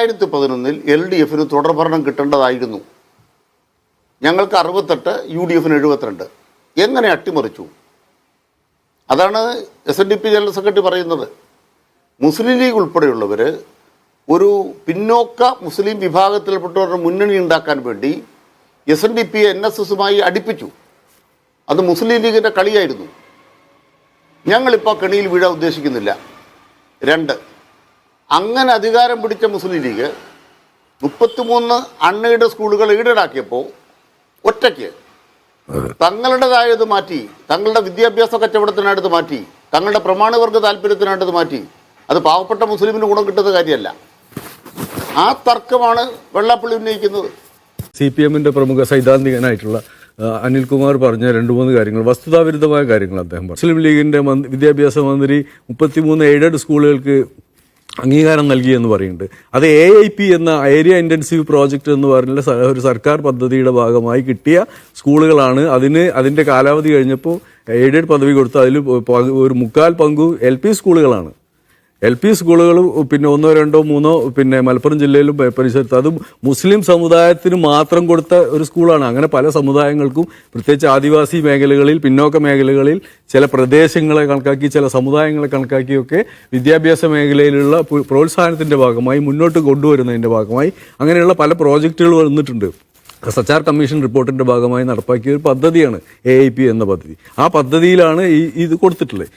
2011 LDF-ന് തുടർഭരണം കിട്ടേണ്ടതായിരുന്നു. ഞങ്ങൾക്ക് 68, UDF-ന് 72. എങ്ങനെ അട്ടിമറിച്ചു? അതാണ് SNDP ജനറൽ സെക്രട്ടറി പറയുന്നത്. മുസ്ലിം ലീഗ് ഉൾപ്പെടെയുള്ളവർ ഒരു പിന്നോക്ക മുസ്ലിം വിഭാഗത്തിൽപ്പെട്ടവരുടെ മുന്നണി ഉണ്ടാക്കാൻ വേണ്ടി SNDP NSS-മായി അടുപ്പിച്ചു. അത് മുസ്ലിം ലീഗിൻ്റെ കളിയായിരുന്നു. ഞങ്ങളിപ്പോൾ കെണിയിൽ വീഴാൻ ഉദ്ദേശിക്കുന്നില്ല. 2, അങ്ങനെ അധികാരം പിടിച്ച മുസ്ലിം ലീഗ് 33 അൺഎയ്ഡഡ് സ്കൂളുകൾ എയ്ഡഡാക്കിയപ്പോൾ ഒറ്റയ്ക്ക് തങ്ങളുടേതായത് മാറ്റി, തങ്ങളുടെ വിദ്യാഭ്യാസ കച്ചവടത്തിനായിട്ട് മാറ്റി, തങ്ങളുടെ പ്രമാണവർഗ താല്പര്യത്തിനായിട്ട് മാറ്റി. അത് പാവപ്പെട്ട മുസ്ലിമിന് ഗുണം കിട്ടുന്ന കാര്യമല്ല. ആ തർക്കമാണ് വെള്ളാപ്പള്ളി ഉന്നയിക്കുന്നത്. CPM-ന്റെ പ്രമുഖ സൈദ്ധാന്തികനായിട്ടുള്ള അനിൽകുമാർ പറഞ്ഞ 2-3 കാര്യങ്ങൾ വസ്തുതാവിരുദ്ധമായ കാര്യങ്ങൾ അദ്ദേഹം പറഞ്ഞു. മുസ്ലിം ലീഗിന്റെ വിദ്യാഭ്യാസ മന്ത്രി 33 എയ്ഡഡ് സ്കൂളുകൾക്ക് അംഗീകാരം നൽകിയെന്ന് പറയുന്നുണ്ട്. അത് AIP എന്ന ഏരിയ ഇൻറ്റൻസീവ് പ്രോജക്റ്റ് എന്ന് പറഞ്ഞ ഒരു സർക്കാർ പദ്ധതിയുടെ ഭാഗമായി കിട്ടിയ സ്കൂളുകളാണ്. അതിൻ്റെ കാലാവധി കഴിഞ്ഞപ്പോൾ എയ്ഡഡ് പദവി കൊടുത്ത് അതിൽ ഒരു 1/4 പങ്കു LP സ്കൂളുകളാണ്. LP സ്കൂളുകൾ പിന്നെ 1, 2, 3 പിന്നെ മലപ്പുറം ജില്ലയിലും പരിസരത്ത് അത് മുസ്ലിം സമുദായത്തിന് മാത്രം കൊടുത്ത ഒരു സ്കൂളാണ്. അങ്ങനെ പല സമുദായങ്ങൾക്കും, പ്രത്യേകിച്ച് ആദിവാസി മേഖലകളിൽ, പിന്നോക്ക മേഖലകളിൽ ചില പ്രദേശങ്ങളെ കണക്കാക്കി, ചില സമുദായങ്ങളെ കണക്കാക്കിയൊക്കെ വിദ്യാഭ്യാസ മേഖലയിലുള്ള പ്രോത്സാഹനത്തിൻ്റെ ഭാഗമായി മുന്നോട്ട് കൊണ്ടുവരുന്നതിൻ്റെ ഭാഗമായി അങ്ങനെയുള്ള പല പ്രോജക്റ്റുകൾ വന്നിട്ടുണ്ട്. സച്ചാർ കമ്മീഷൻ റിപ്പോർട്ടിൻ്റെ ഭാഗമായി നടപ്പാക്കിയ ഒരു പദ്ധതിയാണ് AIP എന്ന പദ്ധതി. ആ പദ്ധതിയിലാണ് ഇത് കൊടുത്തിട്ടുള്ളത്.